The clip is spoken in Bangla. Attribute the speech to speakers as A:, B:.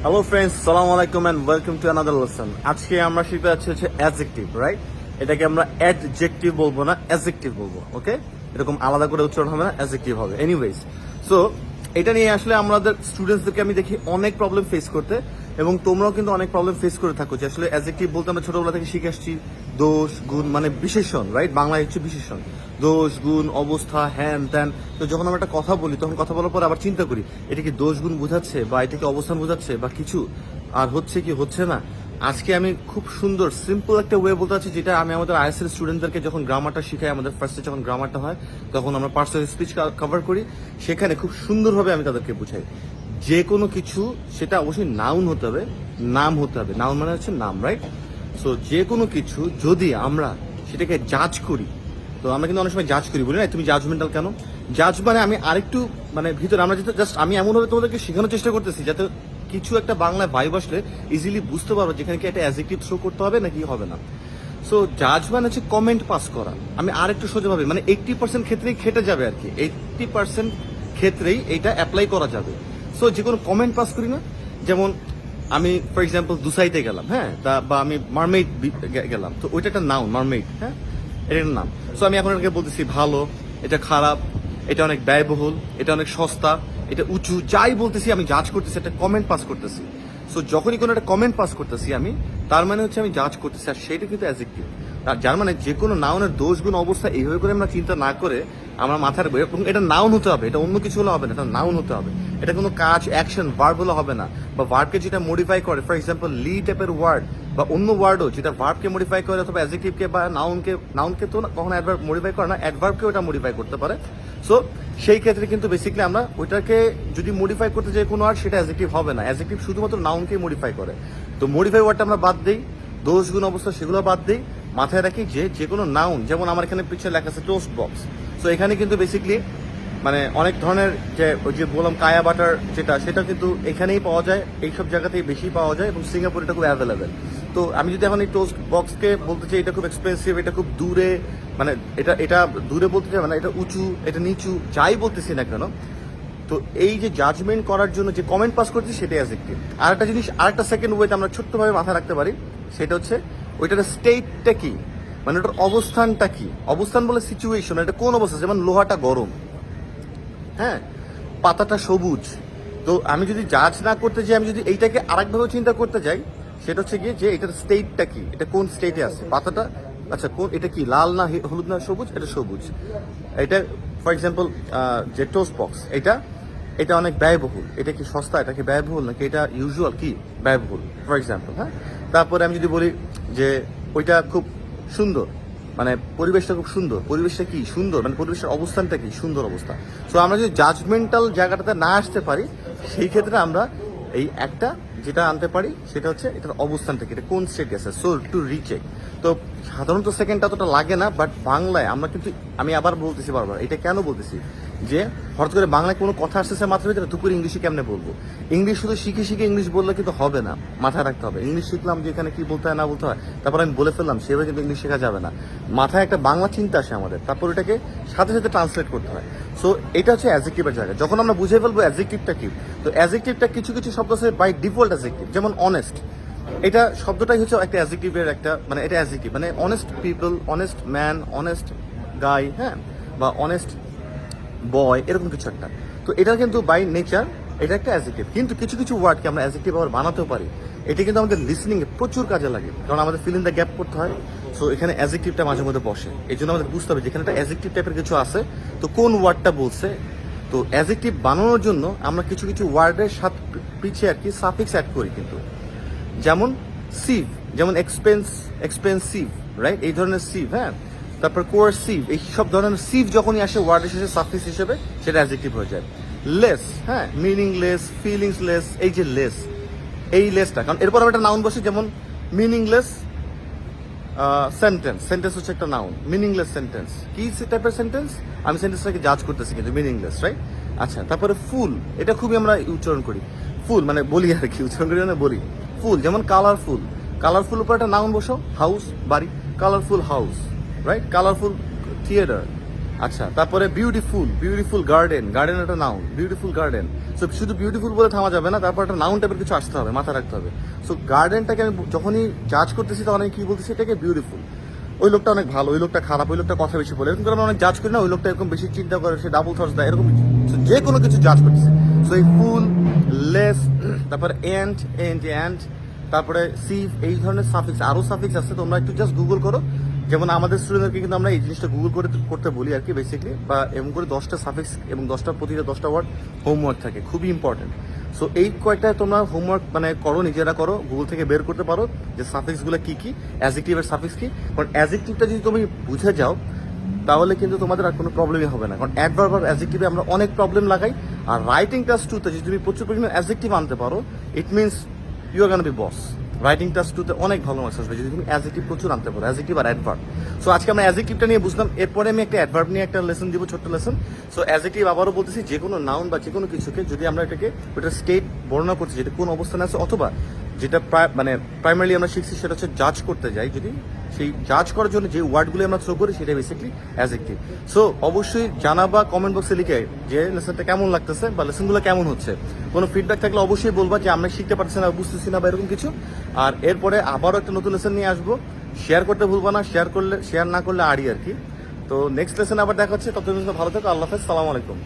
A: হ্যালো ফ্রেন্ডস, সালাম আলাইকুম and welcome to another lesson. আজকে আমরা শিখতে যাচ্ছি হচ্ছে অ্যাডজেক্টিভ, রাইট? এটাকে আমরা অ্যাডজেক্টিভ বলবো না, অ্যাডজেক্টিভ বলবো, ওকে? এরকম আলাদা করে উচ্চারণ হবে না, অ্যাডজেক্টিভ হবে। এনিওয়েজ, সো এটা নিয়ে আসলে আমাদের স্টুডেন্টসদেরকে আমি দেখি অনেক প্রবলেম ফেস করতে, এবং তোমরাও কিন্তু অনেক প্রবলেম ফেস করে থাকো যে আসলে অ্যাডজেক্টিভ বলতে আমরা ছোটবেলা থেকে শিখে আসছি দোষ, গুণ, মানে বিশেষণ, রাইট? বাংলায় হচ্ছে বিশেষণ, দোষ, গুণ, অবস্থা, হ্যান ত্যান। তো যখন আমরা একটা কথা বলি তখন কথা বলার পর আবার চিন্তা করি এটা কি দোষ গুণ বোঝাচ্ছে, বা এটা কি অবস্থান বোঝাচ্ছে, বা কিছু আর হচ্ছে কি হচ্ছে না। আজকে আমি খুব সুন্দর সিম্পল একটা ওয়ে বলতে চাচ্ছি, যেটা আমি আমাদের আইএসএল স্টুডেন্টদেরকে যখন গ্রামারটা শিখাই, আমাদের ফার্স্টে যখন গ্রামারটা হয় তখন আমরা পার্সোনাল স্পিচ কভার করি, সেখানে খুব সুন্দরভাবে আমি তাদেরকে বুঝাই যে কোনো কিছু, সেটা অবশ্যই নাউন হতে হবে, নাম হতে হবে। নাউন মানে হচ্ছে নাম, রাইট? সো যে কোনো কিছু যদি আমরা সেটাকে জাজ করি, তো আমরা কিন্তু অনেক সময় জাজ করি, বলি না তুমি জাজমেন্টাল কেন? জাজ মানে আমি আরেকটু মানে ভিতরে আমরা যেটা জাস্ট আমি এমনভাবে তোমাদেরকে শেখানোর চেষ্টা করতেছি যাতে কিছু একটা বাংলায় ভাইব আসলে ইজিলি বুঝতে পারবো যেখানে কি একটা অ্যাডজেক্টিভ থ্রো করতে হবে নাকি হবে না। সো জাজ মানে হচ্ছে কমেন্ট পাস করা। আমি আর একটু সোজাভাবে মানে 80% ক্ষেত্রেই খেটে যাবে আর কি, 80% ক্ষেত্রেই এটা অ্যাপ্লাই করা যাবে। সো যে কোনো কমেন্ট পাস করি না, যেমন আমি ফর এক্সাম্পল দুসাইতে গেলাম, হ্যাঁ, বা আমি মারমেইড গেলাম, তো ওইটা একটা নাউন, মারমেইড, হ্যাঁ, এটা একটা নাম। সো আমি এখন এটাকে বলতেছি ভালো, এটা খারাপ, এটা অনেক ব্যয়বহুল, এটা অনেক সস্তা, এটা উঁচু, যাই বলতেছি আমি জাজ করতেছি, একটা কমেন্ট পাস করতেছি। সো যখনই কোনো একটা কমেন্ট পাস করতেছি আমি, তার মানে হচ্ছে আমি জাজ করতেছি, আর সেটা কিন্তু অ্যাডজেক্টিভ। যার মানে যে কোনো নাউনের দোষ গুণ অবস্থা এইভাবে করে আমরা চিন্তা না করে আমরা মাথায় রাখবো এবং এটা নাউন হতে হবে, এটা অন্য কিছু হলে হবে না, এটা নাউন হতে হবে। এটা কোনো কাজ, অ্যাকশন, ভার্ব হলে হবে না, বা ভার্বকে যেটা মডিফাই করে, ফর এক্সাম্পল লি টাইপের ওয়ার্ড বা অন্য ওয়ার্ডও যেটা ভার্বকে মডিফাই করে, অথবা অ্যাডজেক্টিভকে বা নাউনকে তো কখনো অ্যাডভার্ব মডিফাই করে না, অ্যাডভার্বকে ওটা মডিফাই করতে পারে। সো সেই ক্ষেত্রে কিন্তু বেসিক্যালি আমরা ওইটাকে যদি মডিফাই করতে যাই কোনো ওয়ার্ড, সেটা অ্যাডজেক্টিভ হবে না। অ্যাডজেক্টিভ শুধুমাত্র নাউনকেই মডিফাই করে। তো মডিফাই ওয়ার্ডটা আমরা বাদ দিই, দোষ গুণ অবস্থা সেগুলো বাদ দিই, মাথায় রাখি যে কোনো নাউন, যেমন আমার এখানে পিছনে লেখা আছে টোস্ট বক্স। সো এখানে কিন্তু বেসিক্যালি মানে অনেক ধরনের যে ওই যে বললাম কায়া বাটার, সেটা কিন্তু এখানেই পাওয়া যায়, এইসব জায়গাতেই বেশি পাওয়া যায়, এবং সিঙ্গাপুর এটা খুব অ্যাভেলেবেল। তো আমি যদি এখন এই টোস্ট বক্সকে বলতে চাই এটা খুব এক্সপেন্সিভ, এটা খুব দূরে, মানে এটা দূরে বলতে চাই, মানে এটা উঁচু, এটা নিচু, যাই বলতেছি না কেন, তো এই যে জাজমেন্ট করার জন্য যে কমেন্ট পাস করছি সেটাই অ্যাডজেক্টিভ। আরেকটা জিনিস, আরেকটা সেকেন্ড ওয়েতে আমরা ছোট্টভাবে মাথায় রাখতে পারি, সেটা হচ্ছে ওইটার স্টেটটা কি, মানে ওটার অবস্থানটা কি। অবস্থান বলে সিচুয়েশন, এটা কোন অবস্থা, যেমন লোহাটা গরম, হ্যাঁ, পাতাটা সবুজ। তো আমি যদি জাজ না করতে যাই, আমি যদি এইটাকে আরেকভাবে চিন্তা করতে যাই, সেটা হচ্ছে গিয়ে যে এটার স্টেটটা কি, এটা কোন স্টেটে আছে পাতাটা, আচ্ছা কোন, এটা কি লাল না হলুদ না সবুজ, এটা সবুজ। এটা ফর এক্সাম্পল যে টোস্ট বক্স, এটা অনেক ব্যয়বহুল, এটা কি সস্তা, এটা কি ব্যয়বহুল, নাকি এটা ইউজুয়াল কি ব্যয়বহুল, ফর এক্সাম্পল, হ্যাঁ। তারপরে আমি যদি বলি যে ওইটা খুব সুন্দর, মানে পরিবেশটা খুব সুন্দর, পরিবেশটা কি সুন্দর, মানে পরিবেশের অবস্থানটা কি সুন্দর অবস্থা। সো আমরা যদি জাজমেন্টাল জায়গাটাতে না আসতে পারি, সেই ক্ষেত্রে আমরা এই একটা যেটা আনতে পারি, সেটা হচ্ছে এটার অবস্থানটা কি, এটা কোন স্টেটে আছে। সো টু রিচেক, তো সাধারণত সেকেন্ডটা অতটা লাগে না, বাট বাংলায় আমরা কিন্তু, আমি আবার বলতেছি বারবার, এটা কেন বলতেছি, যে হঠাৎ করে বাংলায় কোনো কথা আসতেছে মাত্র ভিতরে, তো করে ইংলিশে কেমনে বলবো? ইংলিশ শুধু শিখে ইংলিশ বললে কিন্তু হবে না, মাথায় রাখতে হবে। ইংলিশ শিখলাম যে এখানে কি বলতে হয় না বলতে হয়, তারপর আমি বলে ফেললাম, সেভাবে কিন্তু ইংলিশ শেখা যাবে না। মাথায় একটা বাংলা চিন্তা আসে আমাদের, তারপর এটাকে সাথে সাথে ট্রান্সলেট করতে হয়। সো এটা হচ্ছে অ্যাডজেক্টিভের জায়গা। যখন আমরা বুঝে ফেলবো অ্যাডজেক্টিভটা কি, তো অ্যাডজেক্টিভটা কিছু শব্দ আছে বাই ডিফল্ট অ্যাডজেক্টিভ, যেমন অনেস্ট, এটা শব্দটাই হচ্ছে একটা অ্যাডজেক্টিভের একটা, মানে এটা অ্যাডজেক্টিভ, মানে honest people, honest man, honest গাই, হ্যাঁ, বা অনেস্ট বয়, এরকম কিছু একটা। তো এটা কিন্তু বাই নেচার এটা একটা অ্যাডজেক্টিভ। কিন্তু কিছু ওয়ার্ডকে আমরা অ্যাডজেক্টিভ আবার বানাতেও পারি। এটা কিন্তু আমাদের লিসনিং এ প্রচুর কাজে লাগে, কারণ আমাদের ফিল ইন দ্য গ্যাপ করতে হয়। সো এখানে অ্যাডজেক্টিভটা মাঝে মধ্যে বসে, এই জন্য আমাদের বুঝতে হবে যেখানে একটা অ্যাডজেক্টিভ টাইপের কিছু আছে, তো কোন ওয়ার্ডটা বলছে। তো অ্যাডজেক্টিভ বানানোর জন্য আমরা কিছু ওয়ার্ডের সাথে পিছিয়ে আর কি সাফিক্স অ্যাড করি কিন্তু, যেমন সিভ, যেমন এক্সপেন্সিভ, রাইট, এই ধরনের সিভ, হ্যাঁ। তারপর কোয়ার্সিভ, এই সব ধরনের সিভ যখনই আসে ওয়ার্ডের শেষে সাফিক্স হিসেবে, সেটা অ্যাডজেক্টিভ হয়ে যায়। লেস, হ্যাঁ, মিনিংলেস, ফিলিংসলেস, এই যে লেস, এই লেসটা, কারণ এরপর আমরা একটা নাউন বসে, যেমন মিনিংলেস সেন্টেন্স হচ্ছে একটা নাউন, মিনিংলেস সেন্টেন্স কি টাইপের সেন্টেন্স, আমি সেন্টেন্সটাকে জাজ করতেছি কিন্তু মিনিংলেস, রাইট। আচ্ছা, তারপরে ফুল, এটা খুবই আমরা উচ্চারণ করি, ফুল মানে বলি আর কি, উচ্চারণ করি মানে বলি। ফুল, যেমন কালারফুল উপর একটা নাউন বসাও, হাউস, বাড়ি, colourful house, right, colourful theatre. আচ্ছা, তারপরে বিউটিফুল গার্ডেন একটা নাউন, বিউটিফুল গার্ডেন। সো শুধু বিউটিফুল বলে থামা যাবে না, তারপর একটা নাউন টাইপের কিছু আসতে হবে, মাথায় রাখতে হবে। সো গার্ডেনটাকে আমি যখনই জাজ করতেছি তখন আমি কি বলতেছি, এটাকে বিউটিফুল, ওই লোকটা অনেক ভালো, ওই লোকটা খারাপ, ওই লোকটা কথা বেশি বলে, এরকম করে আমরা অনেক জাজ করি না, ওই লোকটা এরকম বেশি চিন্তা করে, সে ডাবল থটস দেয়, এরকম যে কোনো কিছু জাজ করতেছে। সো এই ফুল, লেস, তারপরে এন্ড, তারপরে সিভ, এই ধরনের সাফিক্স, আরও সাফিক্স আছে, তোমরা একটু জাস্ট গুগল করো। যেমন আমাদের স্টুডেন্টদেরকে কিন্তু আমরা এই জিনিসটা গুগল করতে বলি আর কি বেসিক্যালি, বা এমন করে 10টা সাফিক্স এবং প্রতিটা 10টা ওয়ার্ড হোমওয়ার্ক থাকে, খুবই ইম্পর্টেন্ট। সো এই কয়েকটা তোমরা হোমওয়ার্ক মানে করো, নিজেরা করো, গুগল থেকে বের করতে পারো যে সাফিক্সগুলো কী কী, অ্যাডজেক্টিভের সাফিক্স কী। কারণ অ্যাডজেক্টিভটা যদি তুমি বুঝে যাও তাহলে কিন্তু তোমাদের আর কোনো প্রবলেমই হবে না। কারণ অ্যাডভার্ব আর অ্যাডজেক্টিভে আমরা অনেক প্রবলেম লাগাই। আর রাইটিং টাস্ক 2তে যদি তুমি প্রচুর পরিমাণে অ্যাডজেক্টিভ আনতে পারো, it means you are gonna be boss. Writing task 2তে অনেক ভালো মার্কস আসবে যদি তুমি অ্যাডজেক্টিভ প্রচুর আনতে পারো, অ্যাডজেক্টিভ আর অ্যাডভার্ব। সো আজকে আমরা অ্যাডজেক্টিভটা নিয়ে বুঝলাম, এরপরে আমি একটা অ্যাডভার্ব নিয়ে একটা লেসন দিব, ছোট্ট লেসন। সো অ্যাডজেক্টিভ আবারও বলতেছি, যে কোনো নাউন বা যে কোনো কিছুকে যদি আমরা এটাকে ওটা স্টেট বর্ণনা করছি, যেটা কোন অবস্থানে আছে, অথবা যেটা প্রাইমারিলি আমরা শিখছি সেটা হচ্ছে জাজ করতে যাই, যদি সেই জাজ করার জন্য যে ওয়ার্ডগুলো আমরা থ্রো করি সেটা বেসিক্যালি অ্যাডজেক্টিভ। সো অবশ্যই জানাবা কমেন্ট বক্সে লিখে যে লেসনটা কেমন লাগতেছে বা লেসনগুলো কেমন হচ্ছে। কোনো ফিডব্যাক থাকলে অবশ্যই বলবা যে আমরা শিখতে পারছি না, বুঝতেছি না বা এরকম কিছু। আর এরপরে আবারও একটা নতুন লেসন নিয়ে আসবো, শেয়ার করতে ভুলবা না, শেয়ার না করলে আরই আর কি। তো নেক্সট লেসন আবার দেখা হচ্ছে, ততদিন ভালো থাকো, আল্লাহ হাফেজ, সালাম আলাইকুম।